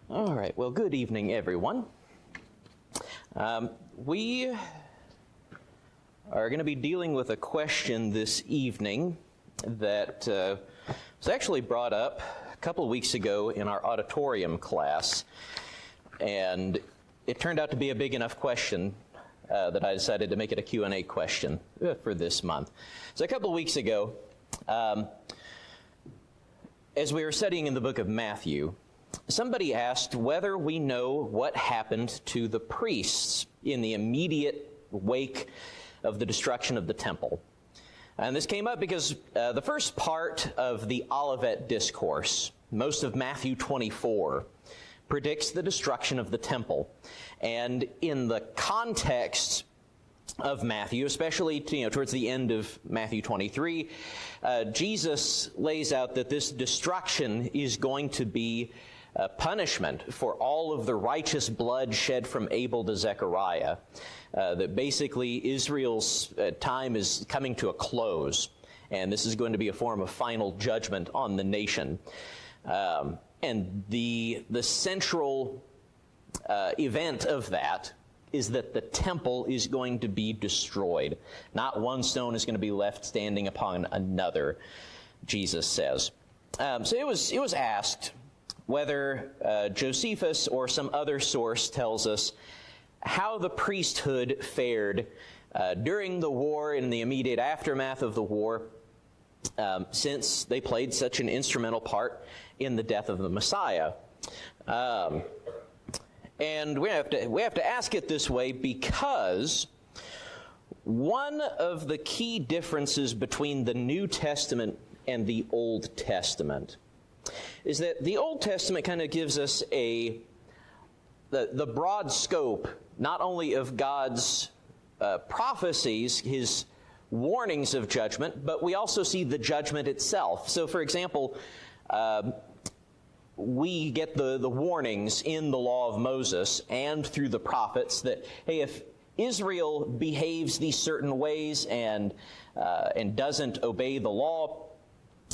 All right, well, good evening, everyone. We are going to be dealing with a question this evening that was actually brought up a couple of weeks ago in our auditorium class, and it turned out to be a big enough question that I decided to make it a Q&A question for this month. So a couple of weeks ago, as we were studying in the book of Matthew, somebody asked whether we know what happened to the priests in the immediate wake of the destruction of the temple. And this came up because the first part of the Olivet Discourse, most of Matthew 24, predicts the destruction of the temple. And in the context of Matthew, especially towards the end of Matthew 23, Jesus lays out that this destruction is going to be punishment for all of the righteous blood shed from Abel to Zechariah. That basically Israel's time is coming to a close, and this is going to be a form of final judgment on the nation. And the central event of that is that the temple is going to be destroyed. Not one stone is going to be left standing upon another, Jesus says. So it was asked whether Josephus or some other source tells us how the priesthood fared during the war, in the immediate aftermath of the war, since they played such an instrumental part in the death of the Messiah. And we have to ask it this way because one of the key differences between the New Testament and the Old Testament is that the Old Testament kind of gives us the broad scope, not only of God's prophecies, His warnings of judgment, but we also see the judgment itself. So, for example, we get the warnings in the law of Moses and through the prophets that, hey, if Israel behaves these certain ways and doesn't obey the law,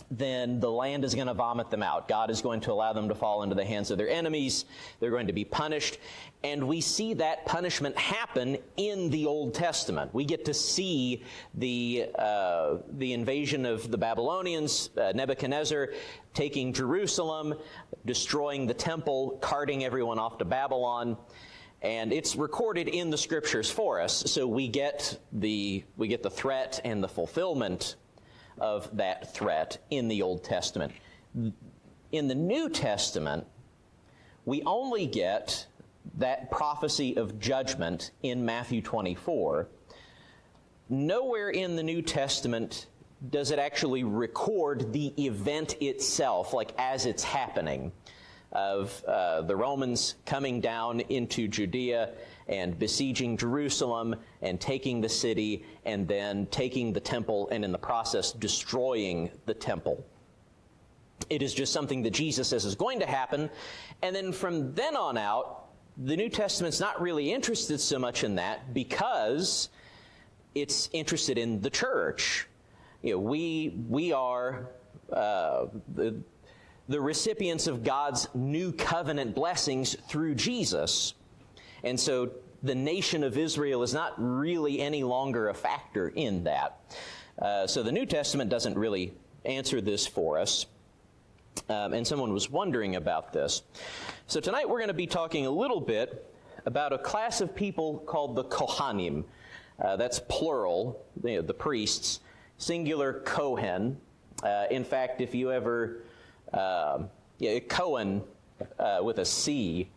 then the land is going to vomit them out. God is going to allow them to fall into the hands of their enemies. They're going to be punished. And we see that punishment happen in the Old Testament. We get to see the invasion of the Babylonians, Nebuchadnezzar taking Jerusalem, destroying the temple, carting everyone off to Babylon. And it's recorded in the Scriptures for us. So we get the threat and the fulfillment of that threat in the Old Testament. In the New Testament, we only get that prophecy of judgment in Matthew 24. Nowhere in the New Testament does it actually record the event itself, like as it's happening, of the Romans coming down into Judea and besieging Jerusalem and taking the city and then taking the temple and in the process destroying the temple. It is just something that Jesus says is going to happen. And then from then on out, the New Testament's not really interested so much in that because it's interested in the church. We are the recipients of God's new covenant blessings through Jesus. And so the nation of Israel is not really any longer a factor in that. So the New Testament doesn't really answer this for us. And someone was wondering about this. So tonight we're going to be talking a little bit about a class of people called the Kohanim. That's plural, the priests, singular Kohen. In fact, if you ever... Cohen with a C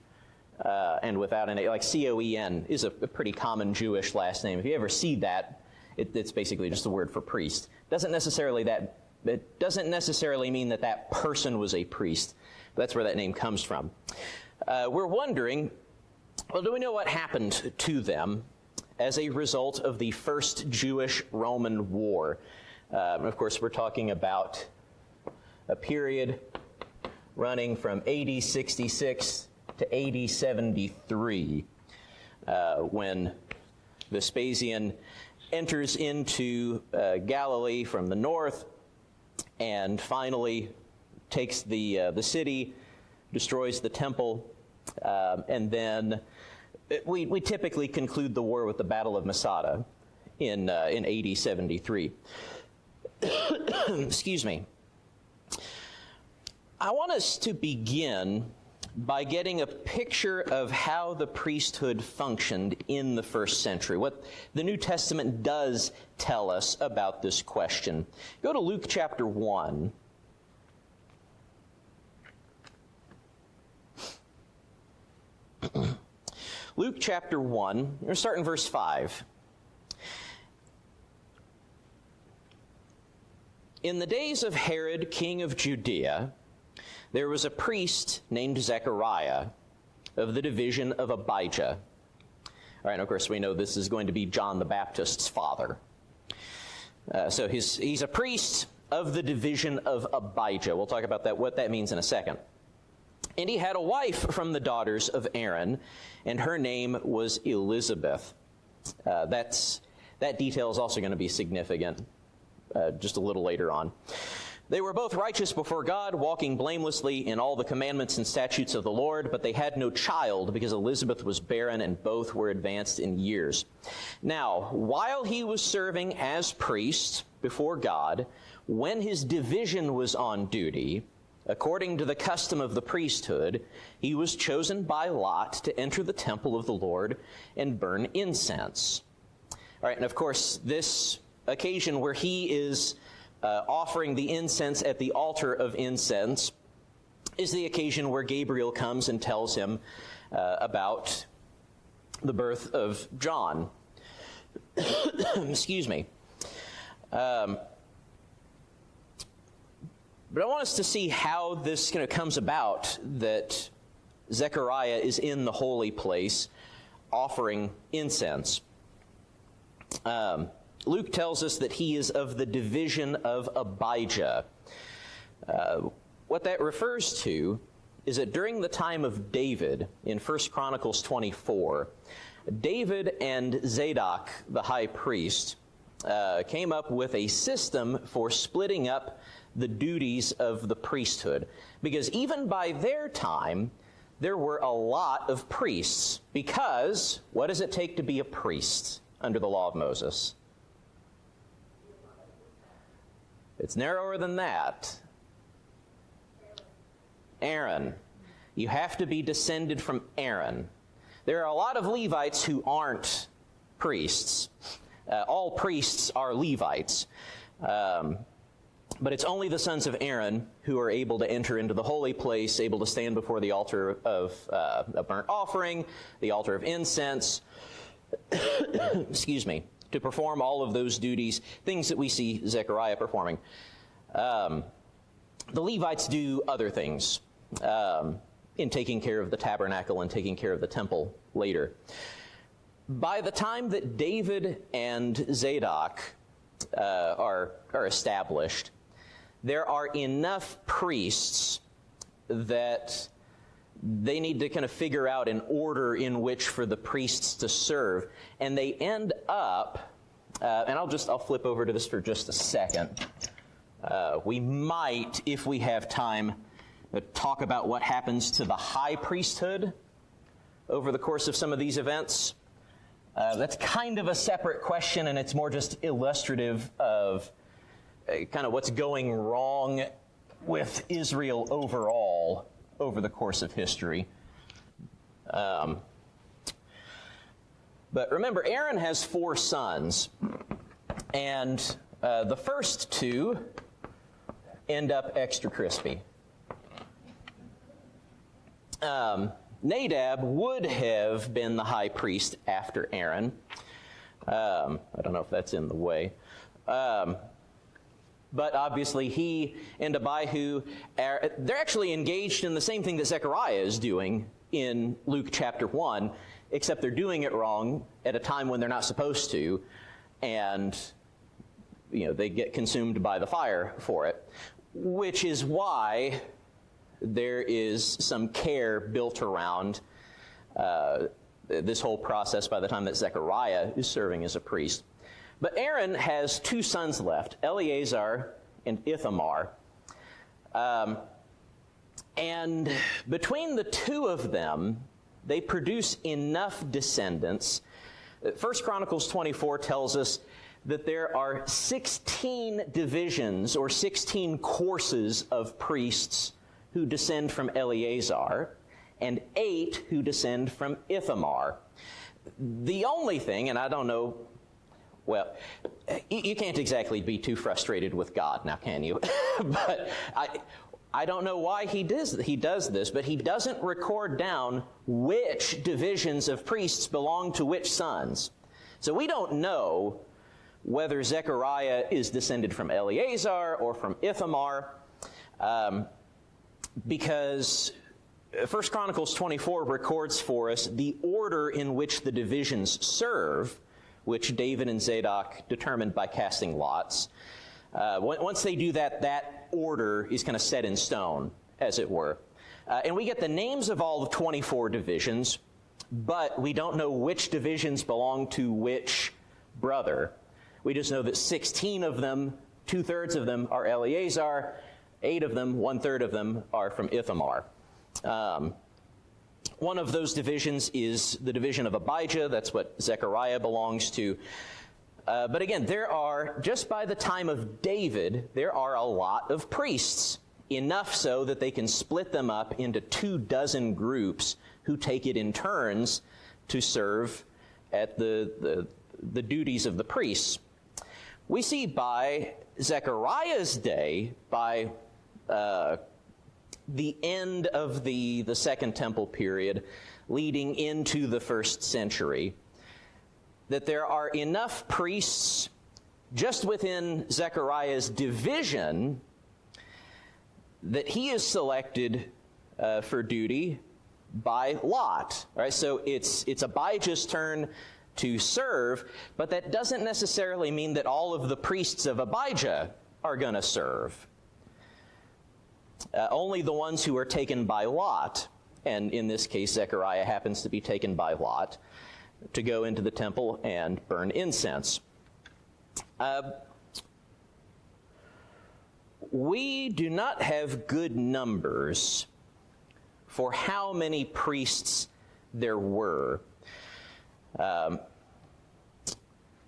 and without an A, like C-O-E-N, is a pretty common Jewish last name. If you ever see that, it's basically just a word for priest. It doesn't necessarily mean that person was a priest. That's where that name comes from. We're wondering, well, do we know what happened to them as a result of the First Jewish-Roman War? Of course, we're talking about a period running from AD 66 to AD 73, when Vespasian enters into Galilee from the north and finally takes the city, destroys the temple, And then we typically conclude the war with the Battle of Masada in AD 73. Excuse me. I want us to begin by getting a picture of how the priesthood functioned in the first century, what the New Testament does tell us about this question. Go to Luke chapter 1. Luke chapter 1, we're going to start in verse 5. In the days of Herod, king of Judea, there was a priest named Zechariah of the division of Abijah. All right, and of course we know this is going to be John the Baptist's father. So he's a priest of the division of Abijah. We'll talk about what that means in a second. And he had a wife from the daughters of Aaron, and her name was Elizabeth. That detail is also going to be significant just a little later on. They were both righteous before God, walking blamelessly in all the commandments and statutes of the Lord, but they had no child because Elizabeth was barren and both were advanced in years. Now, while he was serving as priest before God, when his division was on duty, according to the custom of the priesthood, he was chosen by lot to enter the temple of the Lord and burn incense. All right, and of course, this occasion where he is offering the incense at the altar of incense is the occasion where Gabriel comes and tells him about the birth of John. Excuse me. But I want us to see how this kind of comes about, that Zechariah is in the holy place offering incense. Luke tells us that he is of the division of Abijah. What that refers to is that during the time of David, in 1 Chronicles 24, David and Zadok, the high priest, came up with a system for splitting up the duties of the priesthood. Because even by their time, there were a lot of priests. Because what does it take to be a priest under the law of Moses? It's narrower than that. Aaron. You have to be descended from Aaron. There are a lot of Levites who aren't priests. All priests are Levites. But it's only the sons of Aaron who are able to enter into the holy place, able to stand before the altar of a burnt offering, the altar of incense, excuse me, to perform all of those duties, things that we see Zechariah performing. The Levites do other things in taking care of the tabernacle and taking care of the temple later. By the time that David and Zadok are established, there are enough priests that they need to kind of figure out an order in which for the priests to serve. And they end up, and I'll flip over to this for just a second. We might, if we have time, talk about what happens to the high priesthood over the course of some of these events. That's kind of a separate question, and it's more just illustrative of kind of what's going wrong with Israel overall over the course of history. But remember, Aaron has 4 sons, and the first 2 end up extra crispy. Nadab would have been the high priest after Aaron. I don't know if that's in the way. But obviously he and Abihu, they're actually engaged in the same thing that Zechariah is doing in Luke chapter 1, except they're doing it wrong at a time when they're not supposed to, and they get consumed by the fire for it, which is why there is some care built around this whole process by the time that Zechariah is serving as a priest. But Aaron has 2 sons left, Eleazar and Ithamar. And between the 2 of them, they produce enough descendants. 1 Chronicles 24 tells us that there are 16 divisions or 16 courses of priests who descend from Eleazar, and 8 who descend from Ithamar. The only thing, and I don't know, well, you can't exactly be too frustrated with God now, can you? But I don't know why he does this, but he doesn't record down which divisions of priests belong to which sons. So we don't know whether Zechariah is descended from Eleazar or from Ithamar, because 1 Chronicles 24 records for us the order in which the divisions serve, which David and Zadok determined by casting lots. Once they do that, that order is kind of set in stone, as it were. And we get the names of all the 24 divisions, but we don't know which divisions belong to which brother. We just know that 16 of them, 2/3 of them, are Eleazar, 8 of them, 1/3 of them, are from Ithamar. One of those divisions is the division of Abijah. That's what Zechariah belongs to. But again, there are, just by the time of David, there are a lot of priests, enough so that they can split them up into 24 groups who take it in turns to serve at the duties of the priests. We see by Zechariah's day, by the end of the Second Temple period, leading into the 1st century, that there are enough priests just within Zechariah's division that he is selected for duty by lot. All right, so it's Abijah's turn to serve, but that doesn't necessarily mean that all of the priests of Abijah are going to serve. Only the ones who are taken by lot, and in this case Zechariah happens to be taken by lot, to go into the temple and burn incense. We do not have good numbers for how many priests there were.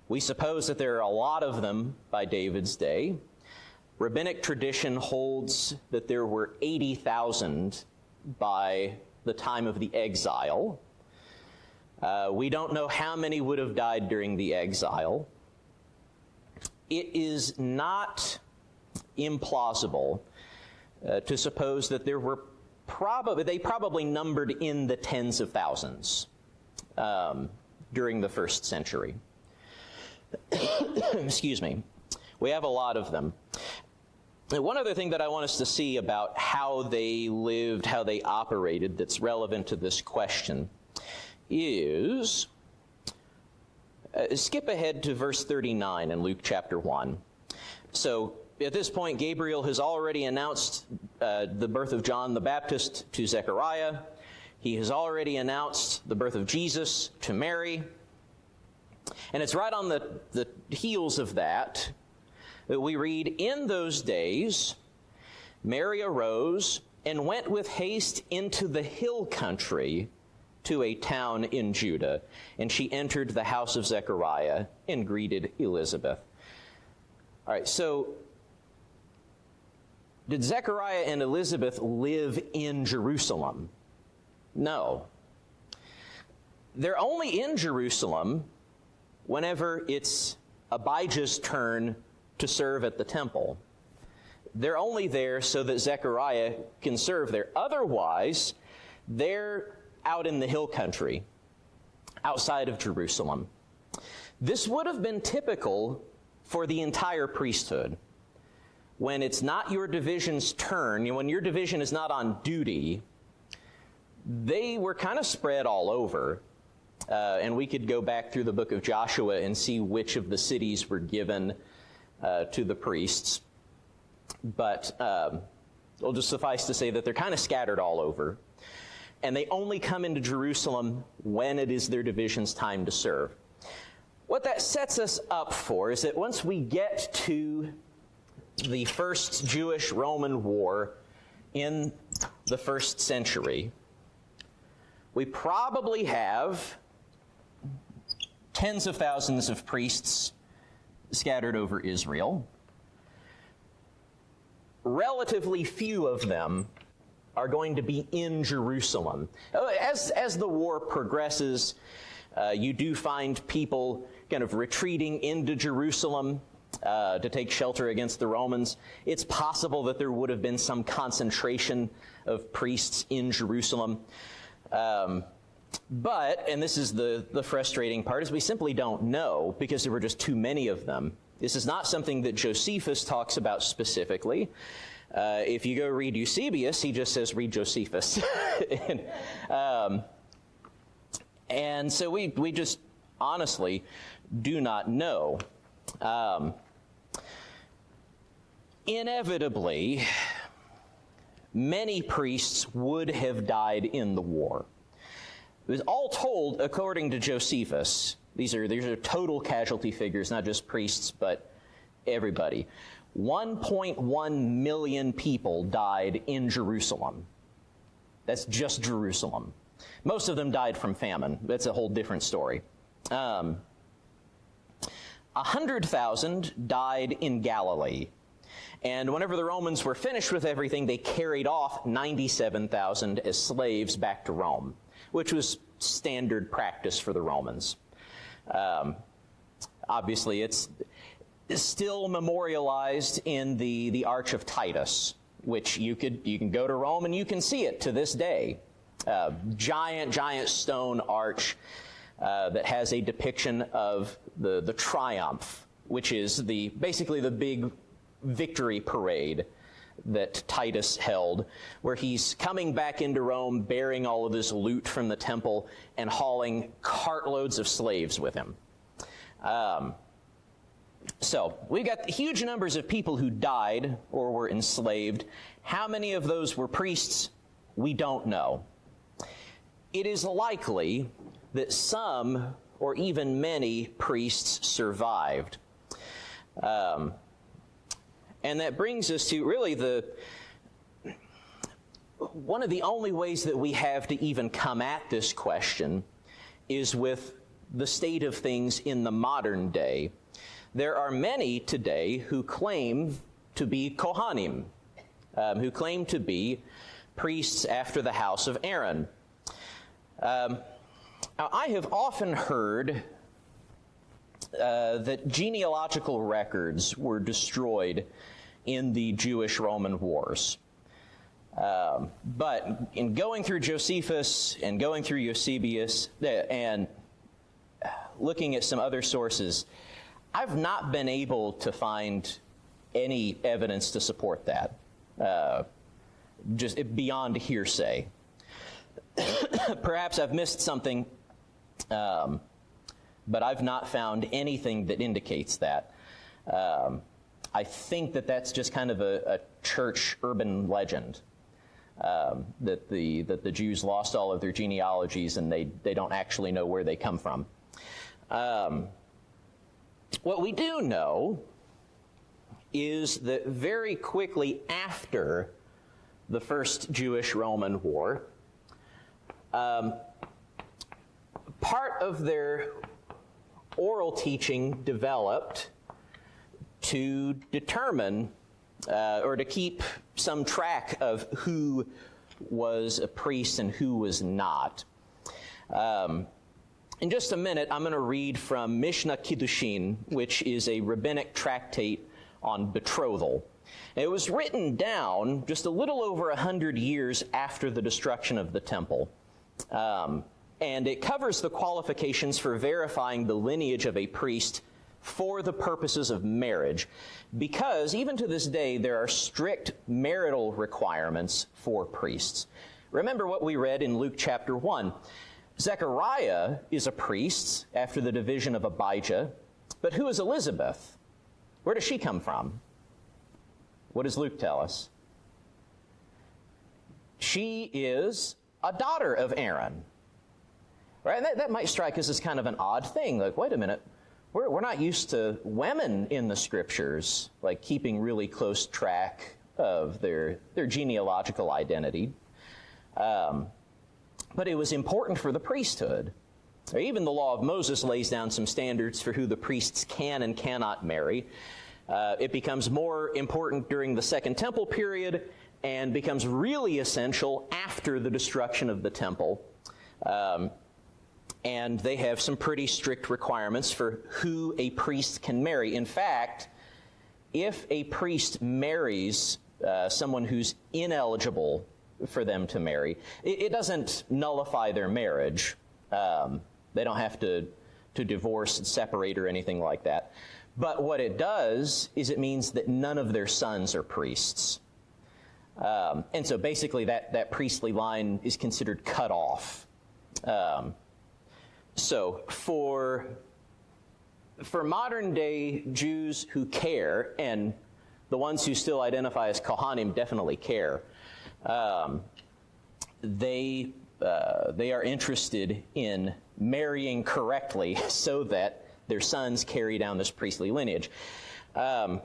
We suppose that there are a lot of them by David's day. Rabbinic tradition holds that there were 80,000 by the time of the exile. We don't know how many would have died during the exile. It is not implausible to suppose that there were they probably numbered in the tens of thousands during the 1st century. Excuse me. We have a lot of them. One other thing that I want us to see about how they lived, how they operated, that's relevant to this question is, skip ahead to verse 39 in Luke chapter 1. So at this point, Gabriel has already announced the birth of John the Baptist to Zechariah. He has already announced the birth of Jesus to Mary. And it's right on the heels of that we read, "In those days, Mary arose and went with haste into the hill country to a town in Judah, and she entered the house of Zechariah and greeted Elizabeth." All right, so did Zechariah and Elizabeth live in Jerusalem? No. They're only in Jerusalem whenever it's Abijah's turn to serve at the temple. They're only there so that Zechariah can serve there. Otherwise, they're out in the hill country, outside of Jerusalem. This would have been typical for the entire priesthood. When it's not your division's turn, when your division is not on duty, they were kind of spread all over. And we could go back through the book of Joshua and see which of the cities were given to the priests. But it'll just suffice to say that they're kind of scattered all over. And they only come into Jerusalem when it is their division's time to serve. What that sets us up for is that once we get to the first Jewish-Roman war in the 1st century, we probably have tens of thousands of priests scattered over Israel. Relatively few of them are going to be in Jerusalem. As the war progresses, you do find people kind of retreating into Jerusalem to take shelter against the Romans. It's possible that there would have been some concentration of priests in Jerusalem. But, and this is the frustrating part, is we simply don't know because there were just too many of them. This is not something that Josephus talks about specifically. If you go read Eusebius, he just says, read Josephus. And so we just honestly do not know. Inevitably, many priests would have died in the war. It was all told, according to Josephus, these are total casualty figures, not just priests, but everybody. 1.1 million people died in Jerusalem. That's just Jerusalem. Most of them died from famine. That's a whole different story. 100,000 died in Galilee. And whenever the Romans were finished with everything, they carried off 97,000 as slaves back to Rome, which was standard practice for the Romans. Obviously, it's still memorialized in the Arch of Titus, which you can go to Rome and you can see it to this day. Giant stone arch that has a depiction of the triumph, which is basically the big victory parade that Titus held, where he's coming back into Rome bearing all of this loot from the temple and hauling cartloads of slaves with him. So we've got huge numbers of people who died or were enslaved. How many of those were priests? We don't know. It is likely that some or even many priests survived. And that brings us to really one of the only ways that we have to even come at this question is with the state of things in the modern day. There are many today who claim to be Kohanim, who claim to be priests after the house of Aaron. Now, I have often heard that genealogical records were destroyed in the Jewish-Roman wars. But in going through Josephus and going through Eusebius and looking at some other sources, I've not been able to find any evidence to support that, just beyond hearsay. Perhaps I've missed something, but I've not found anything that indicates that. I think that that's just kind of a church urban legend, that the Jews lost all of their genealogies and they don't actually know where they come from. What we do know is that very quickly after the First Jewish-Roman War, part of their oral teaching developed to determine or to keep some track of who was a priest and who was not. In just a minute, I'm going to read from Mishnah Kiddushin, which is a rabbinic tractate on betrothal. It was written down just a little over 100 years after the destruction of the temple. And it covers the qualifications for verifying the lineage of a priest for the purposes of marriage, because even to this day, there are strict marital requirements for priests. Remember what we read in Luke chapter 1. Zechariah is a priest after the division of Abijah, but who is Elizabeth? Where does she come from? What does Luke tell us? She is a daughter of Aaron. Right? And that might strike us as kind of an odd thing. Like, wait a minute, we're not used to women in the scriptures, like keeping really close track of their genealogical identity. but it was important for the priesthood. Or even the law of Moses lays down some standards for who the priests can and cannot marry. It becomes more important during the Second Temple period and becomes really essential after the destruction of the temple. And they have some pretty strict requirements for who a priest can marry. In fact, if a priest marries someone who's ineligible for them to marry, it doesn't nullify their marriage. They don't have to divorce and separate or anything like that. But what it does is it means that none of their sons are priests. And so basically that priestly line is considered cut off. So for modern day Jews who care, and the ones who still identify as Kohanim definitely care, they are interested in marrying correctly so that their sons carry down this priestly lineage. The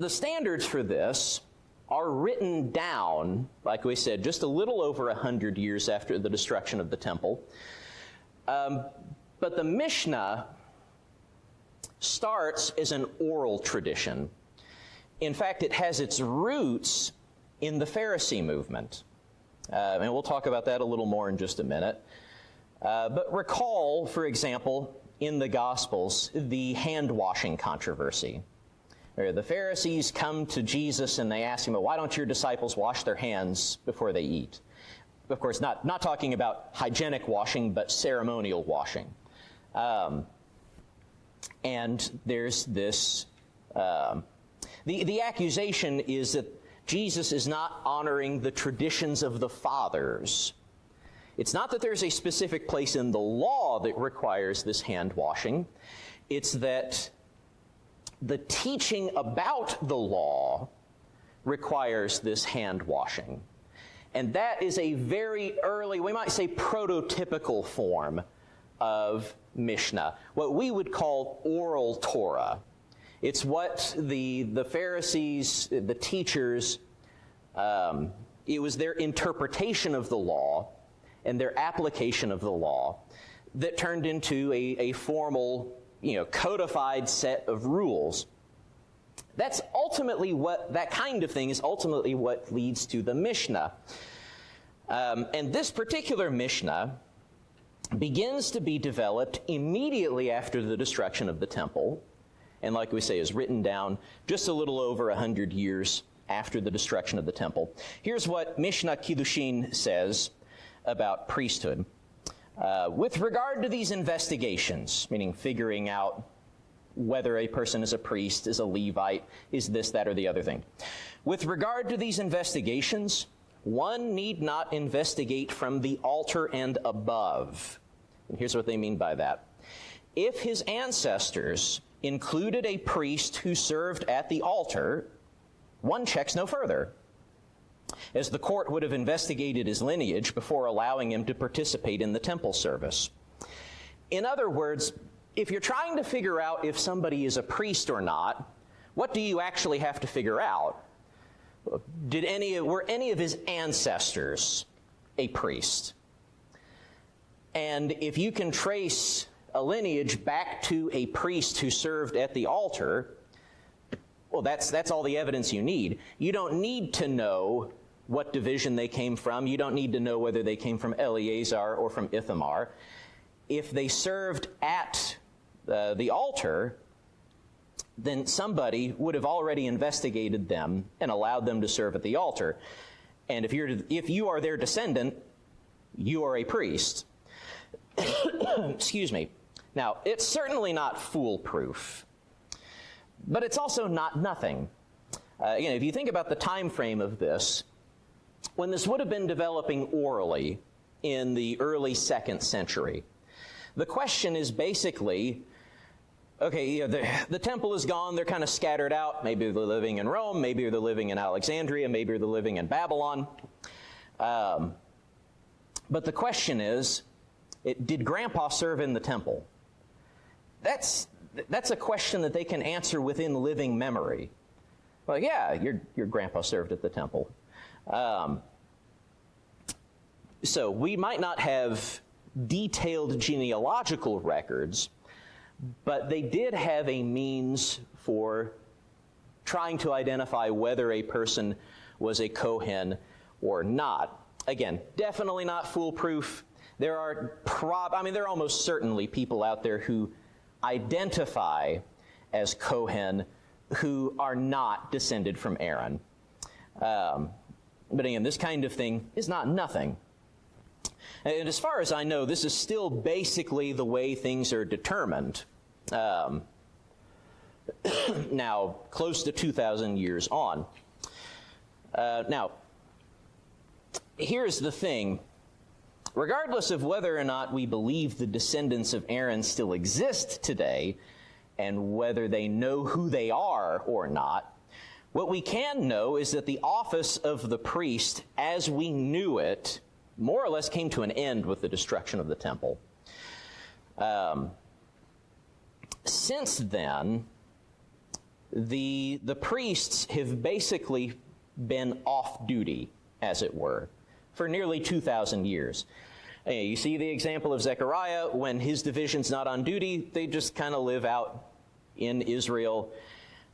standards for this are written down, like we said, just a little over 100 years after the destruction of the temple. But the Mishnah starts as an oral tradition. In fact, it has its roots in the Pharisee movement. And we'll talk about that a little more in just a minute. But recall, for example, in the Gospels, the hand-washing controversy. The Pharisees come to Jesus and they ask him, why don't your disciples wash their hands before they eat? Of course, not talking about hygienic washing, but ceremonial washing. And there's this, the accusation is that Jesus is not honoring the traditions of the fathers. It's not that there's a specific place in the law that requires this hand washing. It's that the teaching about the law requires this hand washing. And that is a very early, we might say prototypical form of Mishnah, what we would call oral Torah. It's what the Pharisees, the teachers, it was their interpretation of the law and their application of the law that turned into a formal, codified set of rules. That's ultimately that kind of thing is ultimately what leads to the Mishnah. And this particular Mishnah begins to be developed immediately after the destruction of the temple, and like we say, is written down just a little over 100 years after the destruction of the temple. Here's what Mishnah Kiddushin says about priesthood. With regard to these investigations, meaning figuring out whether a person is a priest, is a Levite, is this, that, or the other thing. With regard to these investigations, one need not investigate from the altar and above. And here's what they mean by that. If his ancestors included a priest who served at the altar, one checks no further, as the court would have investigated his lineage before allowing him to participate in the temple service. In other words, if you're trying to figure out if somebody is a priest or not, what do you actually have to figure out? Were any of his ancestors a priest? And if you can trace a lineage back to a priest who served at the altar, well, that's all the evidence you need. You don't need to know what division they came from. You don't need to know whether they came from Eleazar or from Ithamar. If they served at the altar, then somebody would have already investigated them and allowed them to serve at the altar. And if you are their descendant, you are a priest. Excuse me. Now, it's certainly not foolproof, but it's also not nothing. Again, if you think about the time frame of this, when this would have been developing orally in the early 2nd century, the question is basically, okay, the temple is gone, they're kind of scattered out. Maybe they're living in Rome, maybe they're living in Alexandria, maybe they're living in Babylon. But the question is, did Grandpa serve in the temple? That's a question that they can answer within living memory. Well, yeah, your grandpa served at the temple. So we might not have detailed genealogical records, but they did have a means for trying to identify whether a person was a Kohen or not. Again, definitely not foolproof. There are there are almost certainly people out there who identify as Kohen who are not descended from Aaron. But again, this kind of thing is not nothing. And as far as I know, this is still basically the way things are determined. Now, close to 2,000 years on. Now, here's the thing. Regardless of whether or not we believe the descendants of Aaron still exist today, and whether they know who they are or not, what we can know is that the office of the priest, as we knew it, more or less came to an end with the destruction of the temple. Since then, the priests have basically been off duty, as it were, for nearly 2,000 years. You see the example of Zechariah. When his division's not on duty, they just kind of live out in Israel.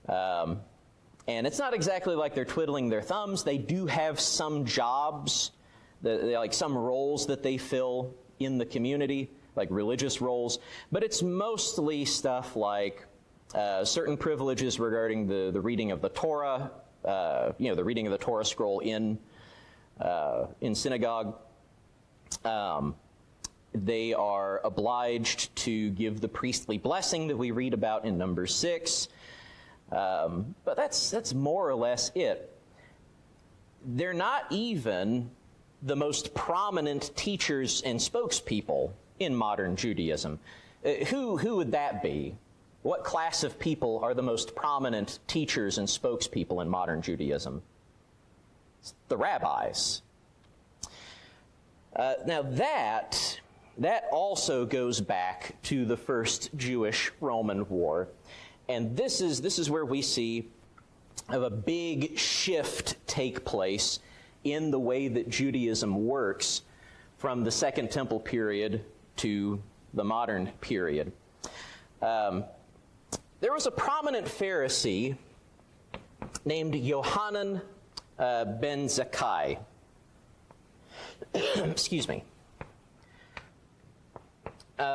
And it's not exactly like they're twiddling their thumbs. They do have some jobs, like some roles that they fill in the community, like religious roles. But it's mostly stuff like certain privileges regarding the reading of the Torah, the reading of the Torah scroll in synagogue. They are obliged to give the priestly blessing that we read about in Numbers 6. But that's more or less it. They're not even the most prominent teachers and spokespeople in modern Judaism. Who would that be? What class of people are the most prominent teachers and spokespeople in modern Judaism? It's the rabbis. Now that also goes back to the first Jewish-Roman War, and this is where we see a big shift take place in the way that Judaism works from the Second Temple period to the modern period. There was a prominent Pharisee named Yohanan ben Zakkai. Excuse me.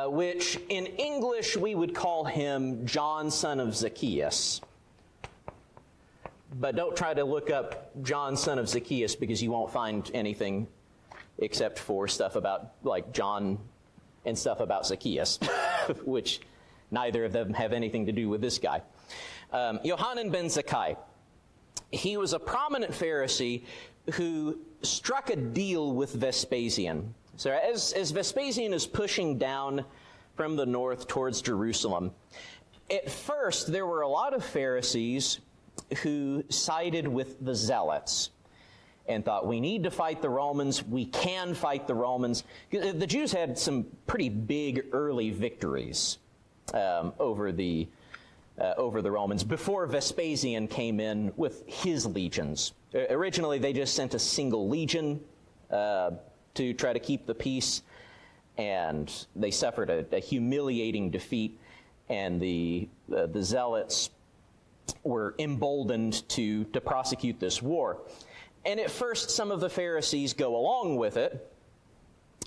Which in English we would call him John, son of Zacchaeus. But don't try to look up John, son of Zacchaeus, because you won't find anything except for stuff about, like, John and stuff about Zacchaeus, which neither of them have anything to do with this guy. Yohanan ben Zakkai. He was a prominent Pharisee who struck a deal with Vespasian. So as Vespasian is pushing down from the north towards Jerusalem, at first there were a lot of Pharisees who sided with the Zealots and thought, we need to fight the Romans, we can fight the Romans. The Jews had some pretty big early victories over the Romans before Vespasian came in with his legions. Originally, they just sent a single legion to try to keep the peace, and they suffered a humiliating defeat, and the Zealots were emboldened to prosecute this war. And at first, some of the Pharisees go along with it,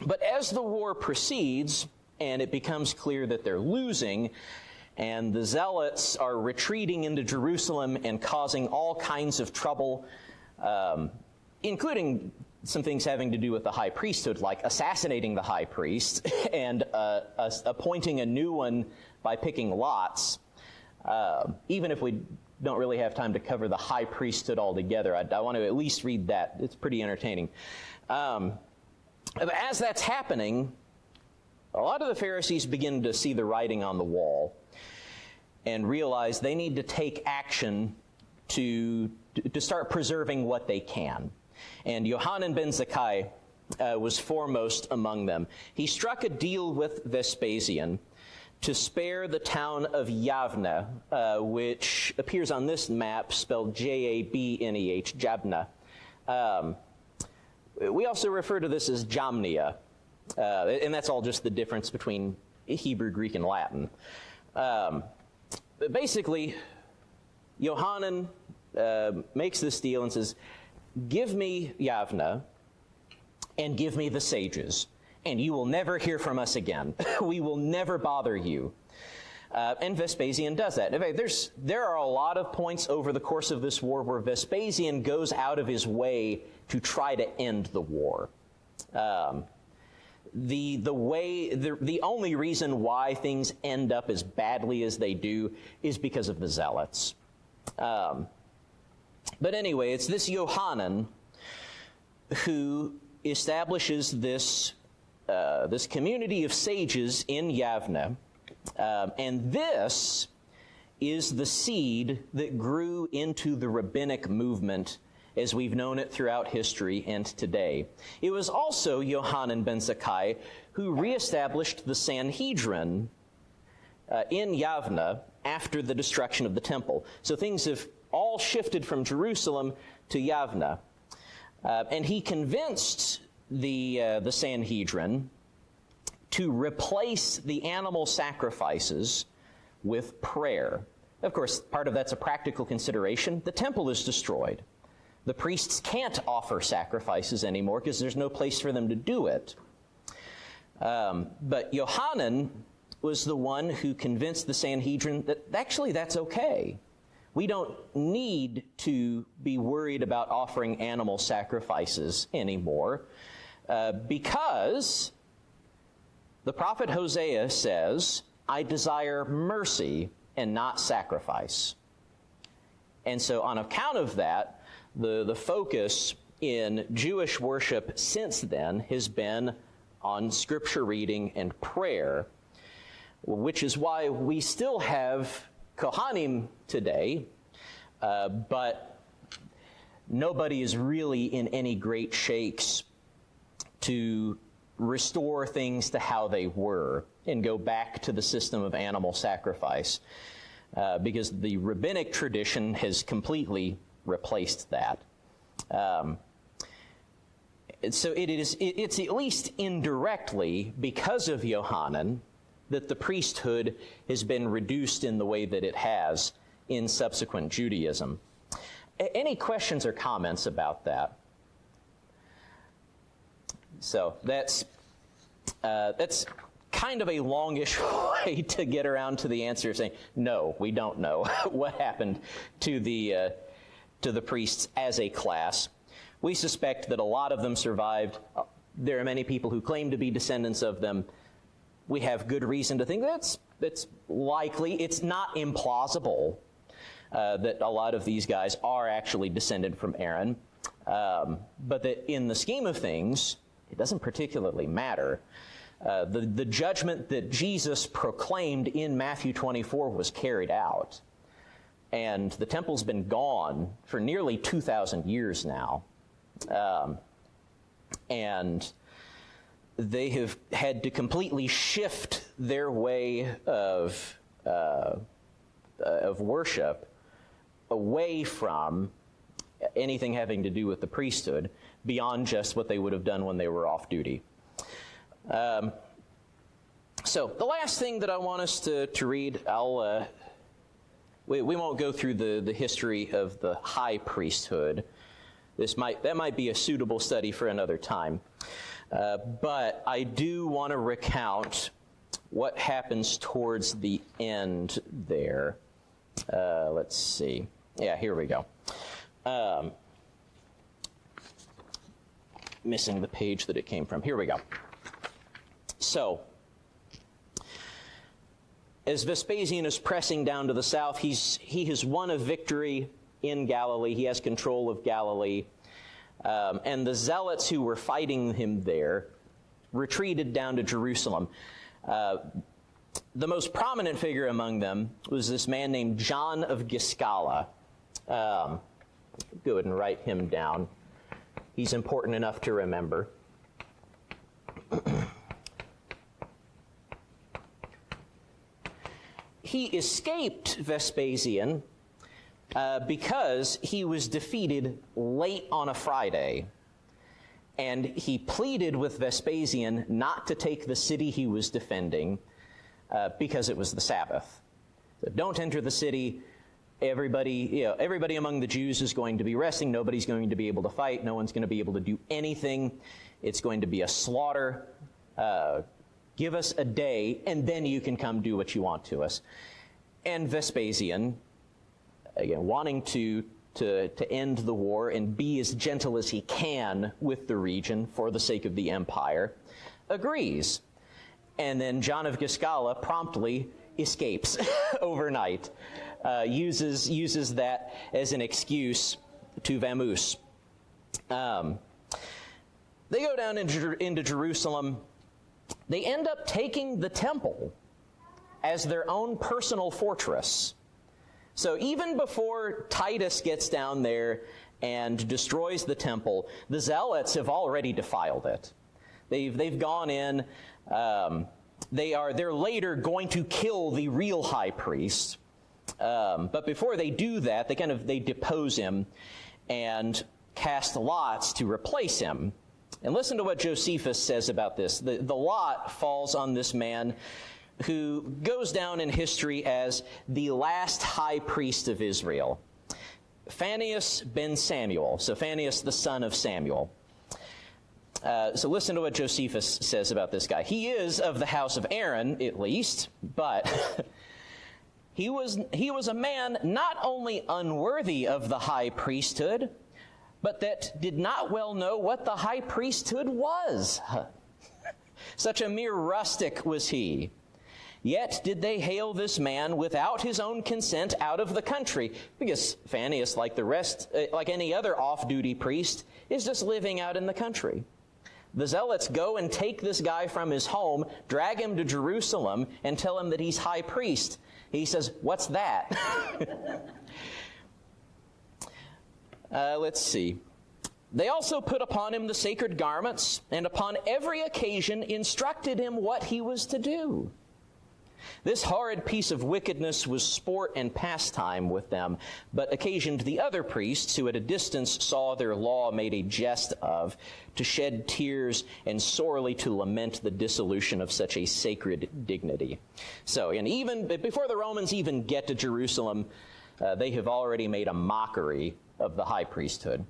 but as the war proceeds, and it becomes clear that they're losing, and the Zealots are retreating into Jerusalem and causing all kinds of trouble, including some things having to do with the high priesthood, like assassinating the high priest and appointing a new one by picking lots. Even if we don't really have time to cover the high priesthood altogether, I want to at least read that. It's pretty entertaining. As that's happening, a lot of the Pharisees begin to see the writing on the wall and realize they need to take action to start preserving what they can. And Yohanan ben Zakkai was foremost among them. He struck a deal with Vespasian to spare the town of Yavne, which appears on this map spelled Jabneh, Jabna. We also refer to this as Jamnia, and that's all just the difference between Hebrew, Greek, and Latin. But basically, Yohanan makes this deal and says, give me Yavna and give me the sages, and you will never hear from us again. We will never bother you. And Vespasian does that. In fact, there are a lot of points over the course of this war where Vespasian goes out of his way to try to end the war. The only reason why things end up as badly as they do is because of the zealots. But anyway, it's this Yohanan who establishes this community of sages in Yavne. And this is the seed that grew into the rabbinic movement as we've known it throughout history and today. It was also Yohanan ben Zakkai who reestablished the Sanhedrin in Yavne after the destruction of the temple. So things have all shifted from Jerusalem to Yavne. And he convinced the Sanhedrin to replace the animal sacrifices with prayer. Of course, part of that's a practical consideration. The temple is destroyed. The priests can't offer sacrifices anymore because there's no place for them to do it. But Yohanan was the one who convinced the Sanhedrin that actually that's okay. We don't need to be worried about offering animal sacrifices anymore because the prophet Hosea says, I desire mercy and not sacrifice. And so on account of that, the focus in Jewish worship since then has been on scripture reading and prayer, which is why we still have Kohanim today, but nobody is really in any great shakes to restore things to how they were and go back to the system of animal sacrifice, because the rabbinic tradition has completely replaced that. So it's at least indirectly because of Yohanan that the priesthood has been reduced in the way that it has in subsequent Judaism. Any questions or comments about that? So that's kind of a longish way to get around to the answer of saying, no, we don't know what happened to the priests as a class. We suspect that a lot of them survived. There are many people who claim to be descendants of them. We have good reason to think that's likely. It's not implausible that a lot of these guys are actually descended from Aaron, but that in the scheme of things, it doesn't particularly matter. The judgment that Jesus proclaimed in Matthew 24 was carried out. And the temple's been gone for nearly 2,000 years now. And they have had to completely shift their way of worship away from anything having to do with the priesthood beyond just what they would have done when they were off duty. So the last thing that I want us to read, we won't go through the history of the high priesthood. That might be a suitable study for another time. But I do want to recount what happens towards the end there. Let's see. Yeah, here we go. Missing the page that it came from. Here we go. So, as Vespasian is pressing down to the south, he has won a victory in Galilee. He has control of Galilee. And the zealots who were fighting him there retreated down to Jerusalem. The most prominent figure among them was this man named John of Giscala. Go ahead and write him down. He's important enough to remember. He escaped Vespasian because he was defeated late on a Friday. and he pleaded with Vespasian not to take the city he was defending because it was the Sabbath. So don't enter the city. Everybody among the Jews is going to be resting. Nobody's going to be able to fight. No one's going to be able to do anything. It's going to be a slaughter. Give us a day, and then you can come do what you want to us. And Vespasian, again, wanting to end the war and be as gentle as he can with the region for the sake of the empire, agrees. And then John of Giscala promptly escapes overnight, uses that as an excuse to vamoose. They go down into Jerusalem. They end up taking the temple as their own personal fortress. So even before Titus gets down there and destroys the temple, the Zealots have already defiled it. They've gone in. They're later going to kill the real high priest. But before they do that, they depose him and cast lots to replace him. And listen to what Josephus says about this. The lot falls on this man who goes down in history as the last high priest of Israel, Phaneas ben Samuel. So Phaneas, the son of Samuel. So listen to what Josephus says about this guy. He is of the house of Aaron, at least, but he was a man not only unworthy of the high priesthood, but that did not well know what the high priesthood was. Such a mere rustic was he. Yet did they hail this man without his own consent out of the country, because Phaneas, like any other off-duty priest, is just living out in the country. The Zealots go and take this guy from his home, drag him to Jerusalem, and tell him that he's high priest. He says, "What's that?" Let's see. They also put upon him the sacred garments, and upon every occasion instructed him what he was to do. This horrid piece of wickedness was sport and pastime with them, but occasioned the other priests, who at a distance saw their law made a jest of, to shed tears and sorely to lament the dissolution of such a sacred dignity. So, and even before the Romans even get to Jerusalem, they have already made a mockery of the high priesthood.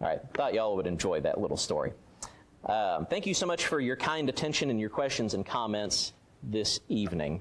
All right, thought y'all would enjoy that little story. Thank you so much for your kind attention and your questions and comments this evening.